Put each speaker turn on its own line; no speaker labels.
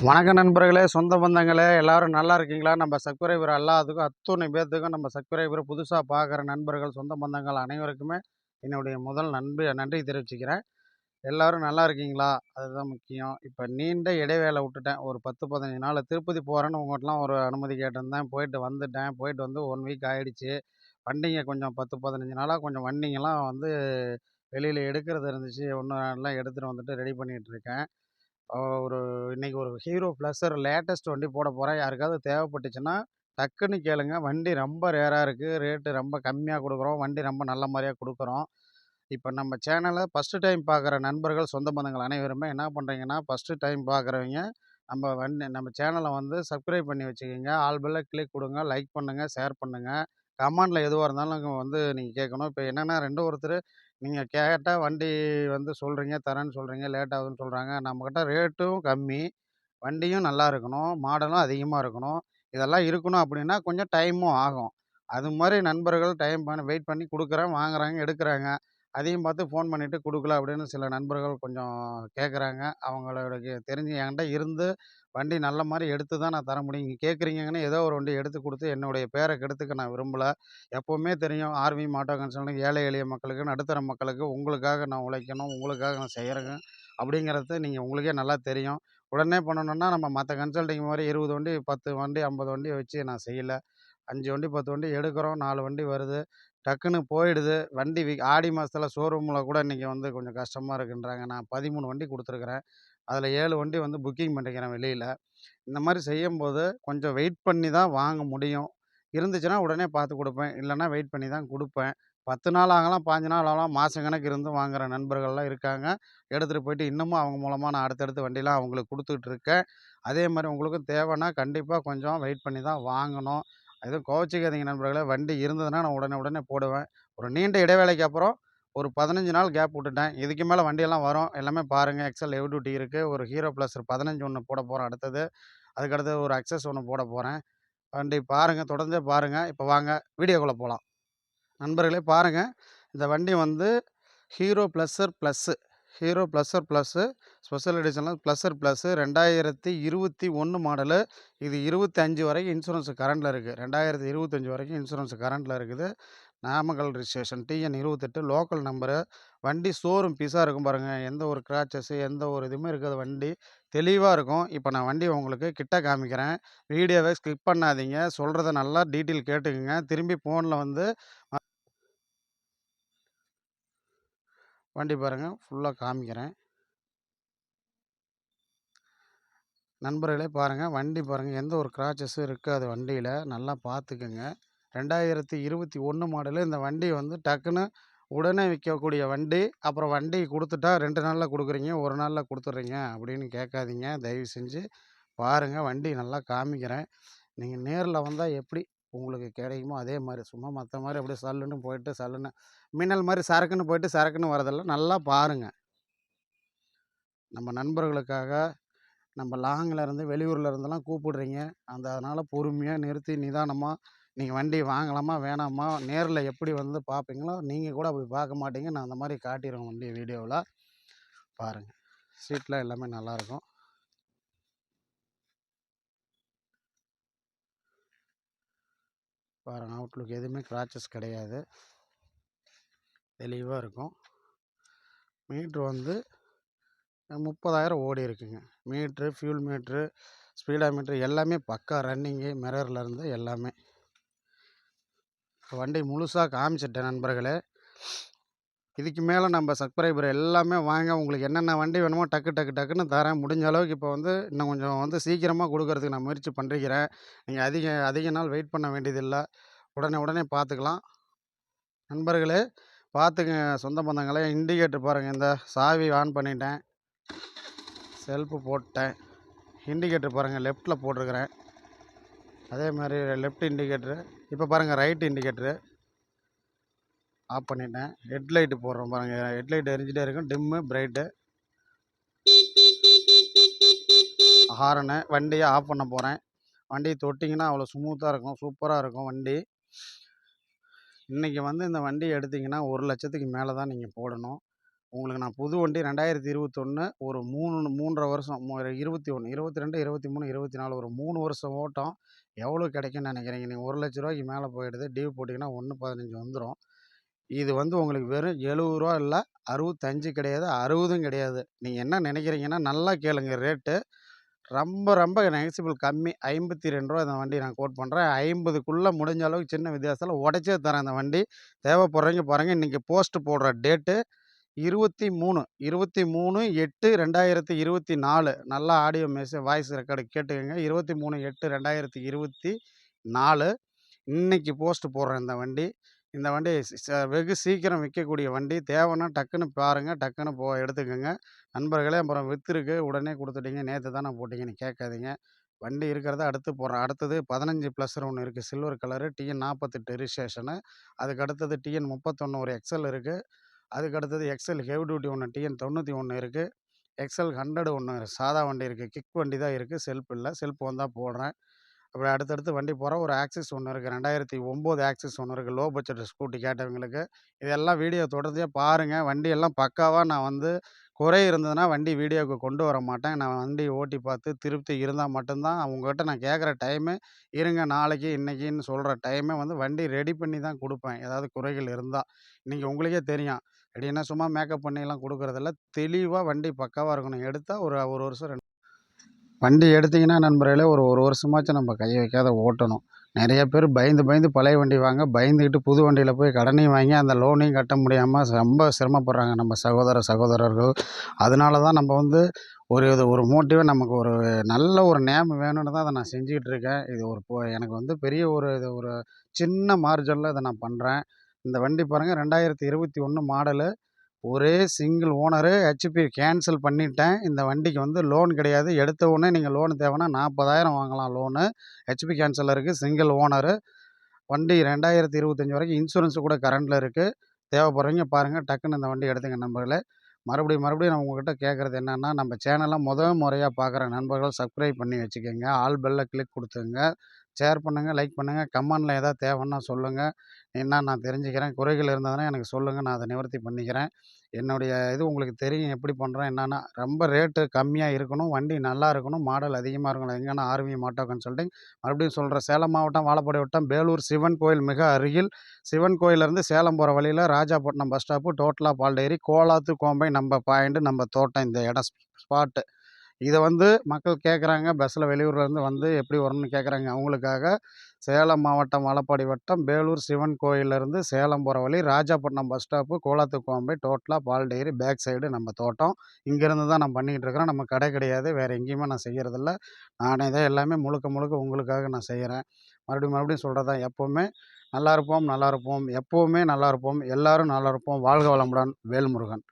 வணக்க நண்பர்களே, சொந்த பந்தங்களே, எல்லாரும் நல்லா இருக்கீங்களா? நம்ம சப்ஸ்கிரைபர் எல்லாத்துக்கும் அத்துணை பேர்த்துக்கும் நம்ம சப்ஸ்கிரைபர் புதுசாக பார்க்குற நண்பர்கள், சொந்த பந்தங்கள் அனைவருக்குமே என்னுடைய முதல் நன்றி தெரிவிச்சுக்கிறேன். எல்லாரும் நல்லா இருக்கீங்களா? அதுதான் முக்கியம். இப்போ நீண்ட இடைவேளை விட்டுட்டேன். ஒரு 10, 15 நாள் திருப்பதி போகிறேன்னு உங்கள்கிட்டலாம் ஒரு அனுமதி கேட்டிருந்தேன். போயிட்டு வந்துட்டேன். போயிட்டு வந்து 1 வீக் ஆகிடுச்சு. வண்டிங்க கொஞ்சம் 10, 15 நாளாக கொஞ்சம் வண்டிங்கெல்லாம் வந்து வெளியில் எடுக்கிறது இருந்துச்சு. ஒன்று எல்லாம் எடுத்துகிட்டு வந்துட்டு ரெடி பண்ணிகிட்டு இருக்கேன். ஒரு இன்னைக்கு ஒரு ஹீரோ ப்ளஸர் லேட்டஸ்ட் வண்டி போட போகிறேன். யாருக்காவது தேவைப்பட்டுச்சுன்னா டக்குன்னு கேளுங்க. வண்டி ரொம்ப ரேராக இருக்குது. ரேட்டு ரொம்ப கம்மியாக கொடுக்குறோம். வண்டி ரொம்ப நல்ல மாதிரியாக கொடுக்குறோம். இப்போ நம்ம சேனலை ஃபஸ்ட்டு டைம் பார்க்குற நண்பர்கள், சொந்த பந்தங்கள் அனைவருமே என்ன பண்ணுறீங்கன்னா, ஃபஸ்ட்டு டைம் பார்க்குறவங்க நம்ம சேனலை வந்து சப்ஸ்கிரைப் பண்ணி வச்சுக்கோங்க. ஆல் பெல்ல கிளிக் கொடுங்க. லைக் பண்ணுங்கள், ஷேர் பண்ணுங்கள். கமெண்டில் எதுவாக இருந்தாலும் வந்து நீங்கள் கேட்கணும். இப்போ என்னென்னா ஒருத்தர் நீங்கள் கேட்டா வண்டி வந்து சொல்கிறீங்க, தரேன்னு சொல்கிறீங்க, லேட் ஆகுதுன்னு சொல்கிறாங்க. நம்மக்கிட்ட ரேட்டும் கம்மி, வண்டியும் நல்லா இருக்கணும், மாடலும் அதிகமாக இருக்கணும். இதெல்லாம் இருக்கணும் அப்படின்னா கொஞ்சம் டைமும் ஆகும். அது மாதிரி நண்பர்கள் வெயிட் பண்ணி குடுக்குறேன், வாங்குறாங்க, எடுக்குறாங்க. அதையும் பார்த்து ஃபோன் பண்ணிட்டு குடுக்கல அப்படின்னு சில நண்பர்கள் கொஞ்சம் கேட்குறாங்க. அவங்களோட தெரிஞ்சு என்கிட்ட இருந்து வண்டி நல்ல மாரி எடுத்து தான் நான் தர முடியும். நீங்க கேட்குறீங்கன்னு ஏதோ ஒரு வண்டி எடுத்து குடுத்து என்னுடைய பேர கெடுத்துக்க நான் விரும்பல. எப்பவுமே தெரியும் ஆர்வி ஆட்டோ கன்சல்டிங் ஏழை எளிய மக்களுக்கு, நடுத்தர மக்களுக்கு உங்களுக்காக நான் உழைக்கணும், உங்களுக்காக நான் செய்றேங்க அப்படிங்கிறது உங்களுக்கே நல்லா தெரியும். உடனே பண்ணணும்னா நம்ம மத்த கன்சல்டிங் மாரி 20 வண்டி, 10 வண்டி, 50 வண்டிய வச்சு நான் செய்யல. 5 வண்டி, 10 வண்டி எடுக்கிறோம். 4 வண்டி வருது. டக்குன்னு போயிடுது. வண்டி ஆடி மாசத்துல ஷோரூம்ல கூட இன்னைக்கு வந்து கொஞ்சம் கஷ்டமா இருக்குன்றாங்க. நான் 13 வண்டி குடுத்துருக்கிறேன். அதில 7 வண்டி வந்து புக்கிங் பண்ணிக்கிறேன் வெளியில. இந்த மாரி செய்யும்போது கொஞ்சம் வெயிட் பண்ணி தான் வாங்க முடியும். இருந்துச்சுன்னா உடனே பார்த்து குடுப்பேன். இல்லன்னா வெயிட் பண்ணி தான் குடுப்பேன். 10 நாள் ஆகலாம், 15 நாள் ஆகலாம். மாச கணக்கு இருந்து வாங்குற நண்பர்கள்லாம் இருக்காங்க. எடுத்துட்டு போயிட்டு இன்னமும் அவங்க மூலமா நான் அடுத்தடுத்து வண்டிலாம் அவங்களுக்கு குடுத்துட்டு இருக்கேன். அதே மாரி உங்களுக்கும் தேவைன்னா கண்டிப்பா கொஞ்சம் வெயிட் பண்ணி தான் வாங்கணும். எதுவும் கோவிச்சுக்காதீங்க நண்பர்களே. வண்டி இருந்ததுன்னா நான் உடனே உடனே போடுவேன். ஒரு நீண்ட இடைவேளைக்கு அப்புறம் ஒரு 15 நாள் கேப் விட்டுட்டேன். இதுக்கு மேல வண்டியெல்லாம் வரும். எல்லாமே பாருங்க. எக்ஸல் ஹெவி டியூட்டி இருக்கு. ஒரு ஹீரோ பிளஸர் 15 ஒண்ணு போட போறேன் அடுத்தது. அதுக்கடுத்தது ஒரு அக்சஸ் ஒண்ணு போட போறேன். வண்டி பாருங்க. தொடர்ந்தே பாருங்க. இப்ப வாங்க வீடியோக்குள்ள போலாம். நண்பர்களே பாருங்க. இந்த வண்டி வந்து Hero Pleasure plus. Hero Pleasure plus special எடிஷன்ல பிளஸர் ப்ளஸ்ஸு 2021 மாடலு. இது 25 வரைக்கும் இன்சூரன்ஸ் கரண்ட்ல இருக்கு. 2025 வரைக்கும் இன்சூரன்ஸ் கரண்ட்ல இருக்குது. Namakkal registration TN 28 local number. வண்டி ஷோரூம் பீஸா இருக்கும் பாருங்க. எந்த ஒரு கிராச்சஸு, எந்த ஒரு இதுவுமே இருக்காது வண்டி. தெளிவா இருக்கும். இப்ப நான் வண்டிய உங்களுக்கு கிட்ட காமிக்கிறேன். வீடியோவ ஸ்கிப் பண்ணாதீங்க. சொல்றத நல்லா டீட்டெயில் கேட்டுக்கங்க. திரும்பி ஃபோன்ல வந்து வண்டி பாருங்க. ஃபுல்லா காமிக்கிறேன். நண்பர்களே பாருங்க. வண்டி பாருங்க. எந்த ஒரு கிராச்சஸும் இருக்காது வண்டியில. நல்லா பார்த்துக்கங்க. 2021 மாடலு. இந்த வண்டி வந்து டக்குன்னு உடனே விக்கக்கூடிய வண்டி. அப்புறம் வண்டி குடுத்துட்டா 2 நாள்ல குடுக்குறீங்க, 1 நாள்ல குடுத்துடுறீங்க அப்படின்னு கேட்காதீங்க. தயவு செஞ்சு பாருங்க. வண்டி நல்லா காமிக்கிறேன். நீங்க நேர்ல வந்தா எப்படி உங்களுக்கு கிடைக்குமோ அதே மாரி. சும்மா மத்த மாரி அப்படியே சல்லுன்னு போயிட்டு சல்லுன்னு மின்னல் மாரி சரக்குன்னு போயிட்டு சரக்குன்னு வரதில்ல. நல்லா பாருங்க. நம்ம நண்பர்களுக்காக நம்ம லாங்ல இருந்து வெளியூர்ல இருந்தெல்லாம் கூப்பிடுறீங்க. அதனால பொறுமையா நிறுத்தி நிதானமா நீங்க வண்டி வாங்கலாமா? வேணாமா? நேர்ல எப்படி வந்து பார்ப்பீங்களோ, நீங்க கூட அப்படி பார்க்க மாட்டீங்க. நான் அந்த மாரி காட்டிருவேன் வண்டிய வீடியோவுல. பாருங்க. சீட்லாம் எல்லாமே நல்லாயிருக்கும். பாருங்க அவுட்லுக் எதுவுமே கிராச்சஸ் கிடையாது. தெளிவா இருக்கும். மீட்ரு வந்து 30,000 ஓடி இருக்குங்க. Meter, fuel meter, speedometer எல்லாமே பக்கா ரன்னிங்கு, மிரர்லேருந்து எல்லாமே. வண்டி முழுசா காமிச்சிட்டேன் நண்பர்களே. இதுக்கு மேலே நம்ம சப்ஸ்கிரைபர் எல்லாமே வாங்க. உங்களுக்கு என்னென்ன வண்டி வேணுமோ டக்கு டக்கு டக்குன்னு தரேன். முடிஞ்ச அளவுக்கு இப்போ வந்து இன்னும் கொஞ்சம் வந்து சீக்கிரமாக கொடுக்கறதுக்கு நான் முயற்சி பண்ணிக்கிறேன். நீங்கள் அதிக அதிக நாள் வெயிட் பண்ண வேண்டியதில்லை. உடனே உடனே பார்த்துக்கலாம். நண்பர்களே பார்த்துங்க சொந்த பந்தங்களே. இண்டிகேட்டர் பாருங்கள். இந்த சாவி ஆன் பண்ணிட்டேன். செல்ஃபு போட்டேன். இண்டிகேட்டர் பாருங்கள் லெஃப்ட்டில் போட்டிருக்கிறேன். அதே மாதிரி லெஃப்ட் இண்டிகேட்டரு. இப்போ பாருங்கள் ரைட் இண்டிகேட்டரு ஆஃப் பண்ணிட்டேன். ஹெட்லைட்டு போடுறோம் பாருங்கள். ஹெட்லைட் எரிஞ்சிட்டே இருக்கும். Dim, bright. ஹாரனு. வண்டியை ஆஃப் பண்ண போகிறேன். வண்டியை தொட்டிங்கன்னா அவ்வளோ ஸ்மூத்தாக இருக்கும். சூப்பராக இருக்கும் வண்டி. இன்றைக்கி வந்து இந்த வண்டியை எடுத்திங்கன்னா 1,00,000க்கு மேலே தான் நீங்கள் போடணும். உங்களுக்கு நான் புது வண்டி 2021 ஒரு 3 வருஷம் 21, 22, 23, 24 ஒரு 3 வருஷம் ஓட்டம். எவ்வளோ கிடைக்கும்னு நினைக்கிறீங்க? நீங்க ரூ. 1,00,000க்கு மேல போயிடுது. டியூ போட்டீங்கன்னா 1,15 வந்துரும். இது வந்து உங்களுக்கு வெறும் ரூ. 70 இல்ல, 65 கிடையாது, 60ம் கிடையாது. நீங்க என்ன நினைக்கிறீங்கன்னா, நல்லா கேளுங்க ரேட்டு. ரொம்ப ரொம்ப நெகசிபிள் கம்மி. ரூ. 52 இந்த வண்டி நான் கோட் பண்றேன். 50க்குள்ள முடிஞ்ச அளவுக்கு சின்ன வித்தியாசத்தில உடைச்சே தரேன் இந்த வண்டி. தேவைப்படுறவங்க பாருங்க. இன்னைக்கு போஸ்ட் போடுற டேட்டு 23, 23/8/2024 நல்லா ஆடியோ வாய்ஸ் ரெக்கார்டு கேட்டுக்கங்க. 23/8/2024 இன்னைக்கு போஸ்ட் போடுறேன் இந்த வண்டி. இந்த வண்டி வெகு சீக்கிரம் விற்கக்கூடிய வண்டி. தேவைன்னா டக்குன்னு பாருங்க. டக்குன்னு எடுத்துக்கங்க. நண்பர்களே அப்புறம் வித்துருக்கு உடனே குடுத்துட்டீங்க. நேத்து தானே போட்டீங்கன்னு கேட்காதீங்க. வண்டி இருக்கிறத அடுத்து போடுறேன். அடுத்தது 15 ப்ளஸ்ஸர் ஒண்ணு இருக்கு. Silver colour. டிஎன் 48 ரிஜிஸ்ட்ரேஷனு. அதுக்கு அடுத்தது டிஎன் 31 ஒரு எக்ஸ்எல் இருக்கு. அதுக்கு அடுத்தது எக்ஸ்எல் ஹெவி டியூட்டி ஒண்ணு டிஎன் 91 இருக்கு. எக்ஸ்எல் 100 ஒண்ணு சாதா வண்டி இருக்கு. கிக் வண்டி தான் இருக்கு. செல்ஃப் இல்ல. செல்ஃப் வந்தா போடுறேன். அப்படி அடுத்தடுத்து வண்டி போகிறேன். ஒரு ஆக்சிஸ் ஒன்று இருக்குது. 2009 ஆக்சிஸ் ஒன்று இருக்குது. லோ பட்ஜெட் ஸ்கூட்டி கேட்டவங்களுக்கு. இதெல்லாம் வீடியோ தொடர்ச்சியாக பாருங்கள். வண்டி எல்லாம் பக்காவாக நான் வந்து குறை இருந்ததுன்னா வண்டி வீடியோவுக்கு கொண்டு வர மாட்டேன். நான் வண்டி ஓட்டி பார்த்து திருப்தி இருந்தால் மட்டும்தான் உங்ககிட்ட நான் கேட்குற டைமு இருங்க நாளைக்கு இன்னைக்குன்னு சொல்கிற டைமை வந்து வண்டி ரெடி பண்ணி தான் கொடுப்பேன். ஏதாவது குறைகள் இருந்தால். இன்றைக்கி உங்களுக்கே தெரியும். ரெடின்னா சும்மா மேக்கப் பண்ணிலாம் கொடுக்குறதில்ல. தெளிவாக வண்டி பக்காவாக இருக்கணும். எடுத்தால் ஒரு ஒரு வருஷம் வண்டி எடுத்தீங்கன்னா நண்பர்களே ஒரு வருஷமாச்சும் நம்ம கையை வைக்காத ஓட்டணும். நிறைய பேர் பயந்து பயந்து பழைய வண்டி வாங்க பயந்துக்கிட்டு புது வண்டியில் போய் கடனையும் வாங்கி அந்த லோனையும் கட்ட முடியாமல் ரொம்ப சிரமப்படுறாங்க நம்ம சகோதரர்கள். அதனால தான் நம்ம வந்து ஒரு மோட்டிவாக நமக்கு ஒரு நல்ல ஒரு நேம் வேணும்னு தான் அதை நான் செஞ்சுக்கிட்டு இருக்கேன். இது எனக்கு வந்து பெரிய இது ஒரு சின்ன மார்ஜினில் இதை நான் பண்ணுறேன். இந்த வண்டி பாருங்கள் 2021 மாடலு. ஒரே சிங்கிள் ஓனரு. ஹெச்பி கேன்சல் பண்ணிட்டேன். இந்த வண்டிக்கு வந்து லோன் கிடையாது. எடுத்த உடனே நீங்கள் லோன் தேவைன்னா 40,000 வாங்கலாம் லோனு. ஹெச்பி கேன்சல்ல இருக்குது. Single owner. வண்டி 2025 வரைக்கும் இன்சூரன்ஸ் கூட கரண்ட்ல இருக்குது. தேவைப்படுறவங்க பாருங்கள். டக்குன்னு இந்த வண்டி எடுத்துங்க நண்பர்களே. மறுபடியும் நான் உங்ககிட்ட கேட்குறது என்னன்னா, நம்ம சேனலை முறையா பார்க்குற நண்பர்கள் சப்ஸ்கிரைப் பண்ணி வச்சுக்கோங்க. ஆல் பெல்ல கிளிக் கொடுத்துங்க. ஷேர் பண்ணுங்கள், லைக் பண்ணுங்கள். கமெண்ட்ல ஏதாவது தேவைன்னா சொல்லுங்கள். என்ன நான் தெரிஞ்சுக்கிறேன். குறைகள் இருந்ததுன்னா எனக்கு சொல்லுங்கள். நான் அதை நிவர்த்தி பண்ணிக்கிறேன். என்னுடைய இது உங்களுக்கு தெரியும் எப்படி பண்ணுறேன் என்னன்னா, ரொம்ப ரேட்டு கம்மியாக இருக்கணும். வண்டி நல்லா இருக்கணும். மாடல் அதிகமாக இருக்கணும். எங்கன்னா ஆர்வி மாட்டோ கன்சல்டிங். மறுபடியும் சொல்கிறேன். சேலம் மாவட்டம், வாழப்பாடி வட்டம், பேலூர் சிவன் கோயில் மிக அருகில். சிவன் கோயிலேருந்து சேலம் போகிற வழியில் ராஜாப்பட்டினம் பஸ் ஸ்டாப்பு, டோட்டலா பால் டைரி, கோலாத்து கோம்பை நம்ம பாயிண்ட் நம்ம தோட்டம் இந்த இடம் ஸ்பாட்டு. இதை வந்து மக்கள் கேட்குறாங்க. பஸ்ஸில் வெளியூர்லேருந்து வந்து எப்படி வரணும்னு கேட்குறாங்க. அவங்களுக்காக சேலம் மாவட்டம், வாழப்பாடி வட்டம், பேலூர் சிவன் கோயிலேருந்து சேலம் போகிற வழி, ராஜாப்பட்டினம் பஸ் ஸ்டாப்பு, கோலாத்துக்கோம்பை, டோட்டலா பால் டைரி, பேக் சைடு நம்ம தோட்டம். இங்கேருந்து தான் நான் பண்ணிக்கிட்டு இருக்கிறேன். நம்ம கடை கிடையாது. வேறு எங்கேயுமே நான் செய்கிறதில்ல. நானே தான் எல்லாமே முழுக்க உங்களுக்காக நான் செய்கிறேன். மறுபடியும் சொல்கிறது தான். எப்போவுமே நல்லா இருப்போம். எப்போவுமே நல்லா இருப்போம். எல்லாரும் நல்லா இருப்போம். வாழ்க வளமுடன். வேல்முருகன்.